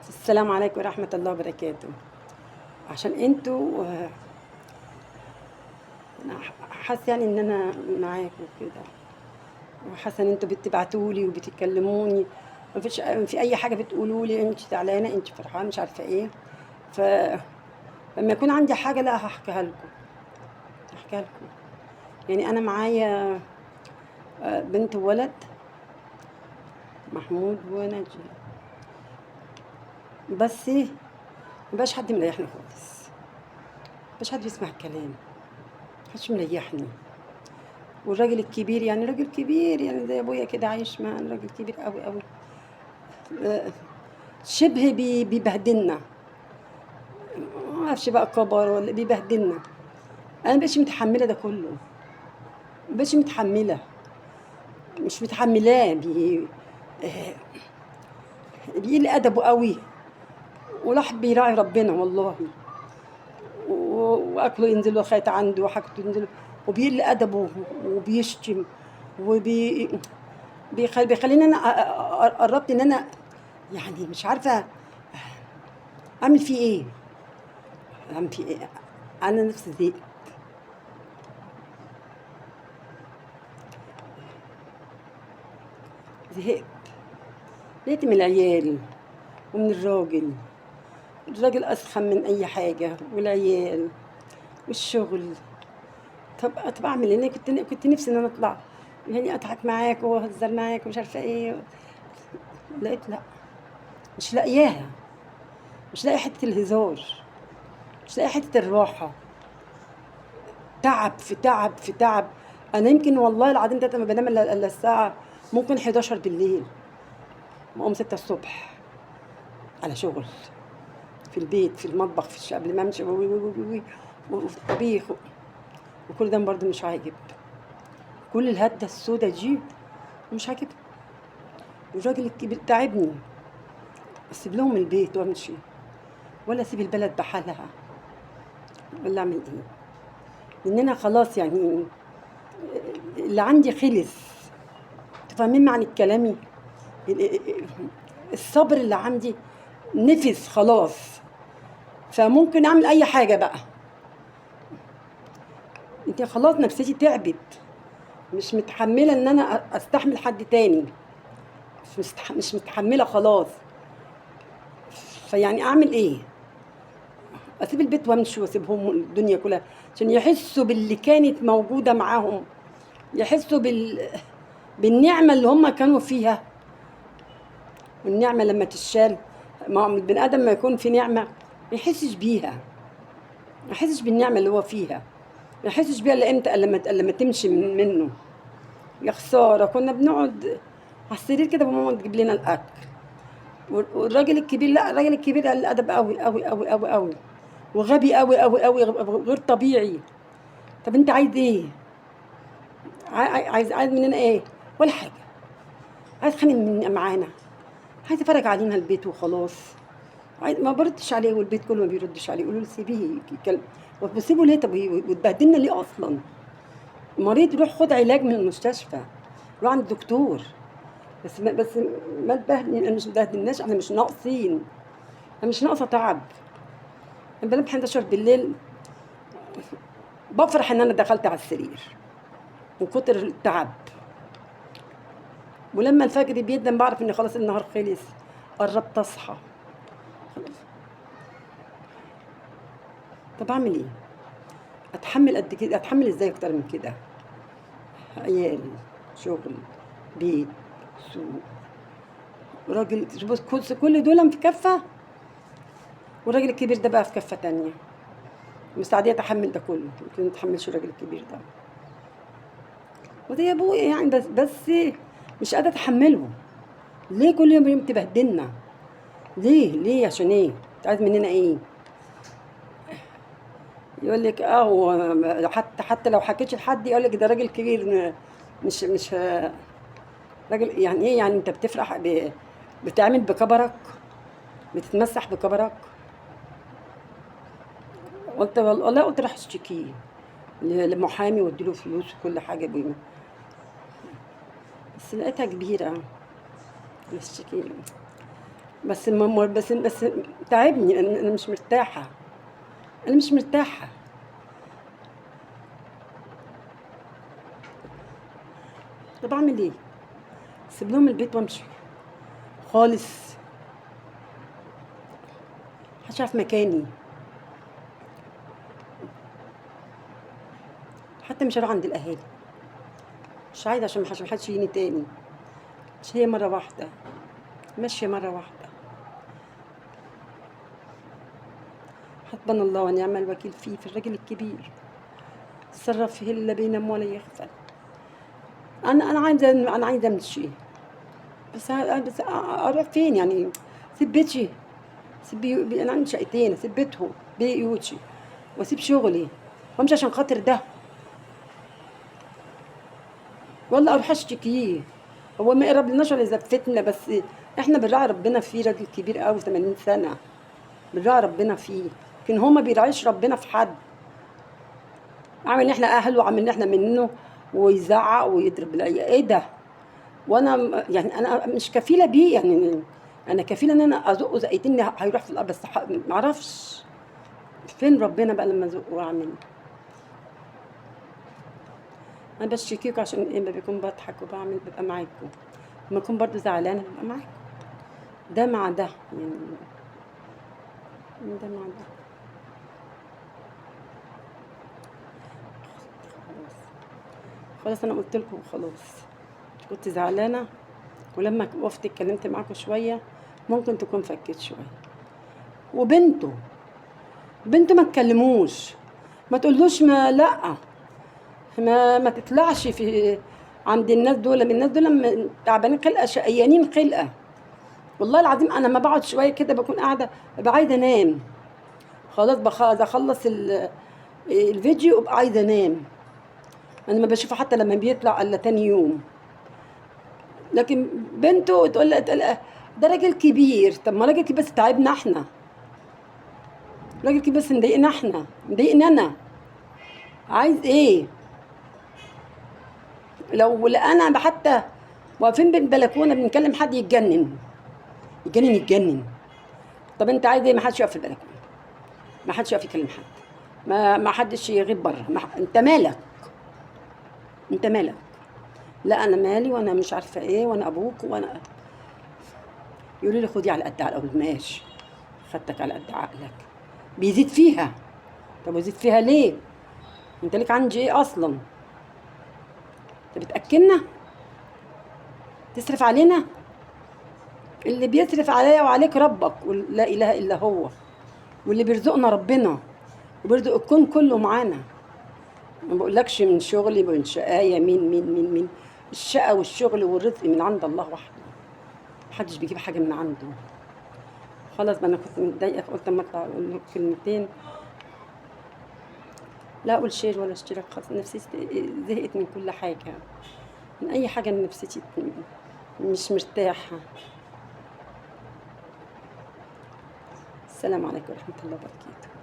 السلام عليكم ورحمة الله وبركاته. عشان انتوا انا حاسه يعني ان انا معاكم كده، وحاسه ان انتوا بتبعتولي وبتكلموني. مفيش في اي حاجه بتقولوا لي انت زعلانه انت فرحانه مش عارفه ايه. فلما يكون عندي حاجه لا هحكيها لكم، هحكيها لكم. يعني انا معايا بنت وولد، محمود ونجي. بس مبقاش حد مريحني خالص، مبقاش حد بيسمع الكلام، محدش مريحني. والراجل الكبير يعني راجل كبير يعني زي ابويا كده عايش معانا، راجل كبير قوي قوي. آه، شبه بيبهدلنا، ما اعرفش بقى كبر ولا بيبهدلنا. انا مبقتش متحمله ده كله، مبقتش متحمله، مش متحملاه بيقل ادبه قوي. ولاحد بيراعي ربنا والله، واكله ينزل له خيط عنده وحاجته ينزل، وبيقل ادبه وبيشتم وبي بيخليني انا قربت ان انا يعني مش عارفه اعمل فيه ايه، اعمل فيه ايه. انا نفسي زهقت، زهقت من العيال ومن الراجل. الراجل اسخن من اي حاجه، والعيال والشغل. طب اعمل ايه؟ انا كنت نفسي ان انا اطلع يعني اضحك معاك واهزر معاك ومش عارفه ايه. لقيت لا، مش لاقياها، مش لاقي حته الهزار، مش لاقي حته الراحه. تعب في تعب في تعب. انا يمكن والله العظيم ده ما بنام الا الساعه ممكن 11 بالليل، بقوم 6 الصبح على شغل في البيت في المطبخ في الشقه قبل ما امشي وفي الطبيخ. وكل ده برضه مش عاجب، كل الهده السودة دي مش عاجب. والراجل الكبير تعبني، اسيب لهم البيت وامشي ولا اسيب البلد بحالها ولا اعمل ايه؟ لان انا خلاص يعني اللي عندي خلص. تفهمين معنى كلامي؟ الصبر اللي عندي نفس خلاص. فممكن اعمل اي حاجه بقى. انت خلاص نفسيتي تعبت، مش متحمله ان انا استحمل حد تاني، مش متحمله خلاص. فيعني اعمل ايه؟ اسيب البيت وامشي واسيبهم الدنيا كلها عشان يحسوا باللي كانت موجوده معاهم، يحسوا بالنعمه اللي هم كانوا فيها. والنعمه لما تشال، ما هو البني ادم ما يكون في نعمه ما يحسش بيها، ما يحسش بالنعمه اللي هو فيها، ما يحسش بيها الا امتى؟ إلا لما تمشي منه. يا خساره كنا بنقعد على السرير كده وماما تجيب لنا الاكل. والراجل الكبير لا، الراجل الكبير قال الادب قوي قوي قوي قوي قوي، وغبي قوي قوي قوي، غير طبيعي. طب انت عايز ايه؟ عايز مننا ايه؟ ولا حاجه. عايز خانق من معانا، عايز يفرج علينا البيت وخلاص. ما بردش عليه، والبيت كله ما بيردش عليه، يقولوا له سيبيه يتكلم. وبسيبه ليه؟ طب وتبهدلنا ليه اصلا؟ مريض روح خد علاج من المستشفى، روح عند الدكتور. بس ما تبهدل، مش مبهدلناش، احنا مش ناقصين، انا مش ناقصه تعب. انا بنام 11 بالليل بفرح ان انا دخلت على السرير من كتر التعب. ولما الفجر بيدن بعرف ان خلاص النهار خلص، قربت اصحى. طب اعمل ايه؟ اتحمل قد كده؟ اتحمل ازاي اكتر من كده؟ عيال، شغل، بيت، سوق، راجل. بص كل دول في كفه، والراجل الكبير ده بقى في كفه تانية. مستعديه اتحمل ده كله، يمكن ما اتحملش الراجل الكبير ده. وده ابويا يعني، بس مش قادره اتحمله. ليه كل يوم تبهدلنا؟ ليه عشان ايه؟ انت عايز مننا ايه؟ يقول لك هو حتى لو حكيتش لحد يقول لك ده راجل كبير. مش راجل يعني ايه؟ يعني انت بتفرح بتعمل بكبرك، بتتمسح بكبرك. قلت والله، قلت راح اشتكيه لمحامي واديله فلوس وكل حاجه بينا. بس لقيتها كبيره، اشتكي له. بس تعبني. انا مش مرتاحه. انا مش مرتاحه. طب اعمل ايه؟ اسيب لهم البيت وامشي خالص؟ محدش عارف مكاني، حتى مش هروح عند الاهالي. مش عايزه عشان محدش يجيني تاني. مش هي مره واحده، ماشيه مره واحده. حسبنا الله ونعم الوكيل فيه، في الراجل الكبير تصرف فيه اللي لا بينام ولا يغفل. انا عايزه امشي، بس اروح فين يعني؟ سيب بيتي، انا عندي شقتين، اسيب بيتهم بيوتي واسيب شغلي وامشي عشان خاطر ده؟ والله اروح اشتكيه. هو ما يقرب لناش ولا يزفتنا، بس احنا بنراعي ربنا فيه. راجل كبير قوي 80 سنه، بنراعي ربنا فيه، لكن هو ما بيراعيش ربنا في حد. عامل ان احنا اهله وعامل ان احنا منه، ويزعق ويضرب العيال. ايه ده؟ وانا يعني انا مش كفيله بيه يعني. انا كفيله ان انا ازقه زقيتين هيروح في الارض، بس ما اعرفش فين ربنا بقى لما ازقه واعمل. انا بشتكيكوا عشان ايه؟ ما بكون بضحك وبعمل ببقى معاكم، لما اكون برضو زعلانه ببقى معاكم. ده مع ده يعني، ده مع ده. خلاص، خلاص انا قلت لكم خلاص. كنت زعلانه، ولما وقفت اتكلمت معاكم شويه ممكن تكون فكيت شويه. وبنته، بنته ما تكلموش، ما تقولوش ما لا، ما تطلعش في عند الناس دول. من الناس دول تعبانين خلقه، شقيانين خلقه. والله العظيم انا ما بقعد شويه كده بكون قاعده ببقى عايزه انام. خلاص اخلص الفيديو ابقى عايزه انام. انا ما بشوفه حتى لما بيطلع الا تاني يوم. لكن بنته تقول لها ده راجل كبير. طب ما راجل كبير بس تعبنا احنا، راجل كبير بس مضايقنا احنا، مضايقني انا. عايز ايه؟ لو انا حتى واقفين بالبلكونه بنكلم حد يتجنن، يتجنن يتجنن. طب انت عايز ايه؟ ما حدش يقف في البلكونه، ما حدش يقف يكلم حد، ما حدش يغيب بره. انت مالك؟ انت مالك؟ لا انا مالي، وانا مش عارفه ايه، وانا ابوك، وانا يقولوا لي خدي على قد عقلك. ماشي، خدتك على قد عقلك. بيزيد فيها. طب ويزيد فيها ليه؟ انت ليك عندي ايه اصلا؟ انت بتاكلنا؟ تصرف علينا؟ اللي بيصرف عليا وعليك ربك، لا اله الا هو. واللي بيرزقنا ربنا، وبيرزق الكون كله معانا. ما بقولكش من شغلي من شقاية، مين. الشقة والشغل والرزق من عند الله وحده، محدش بيجيب حاجة من عنده. خلاص بقى، انا كنت متضايقة فقلت اما اطلع اقول لك كلمتين. لا اقول شير ولا اشتراك، خلاص نفسيتي زهقت من كل حاجة، من اي حاجة. نفسيتي مش مرتاحة. السلام عليكم ورحمة الله وبركاته.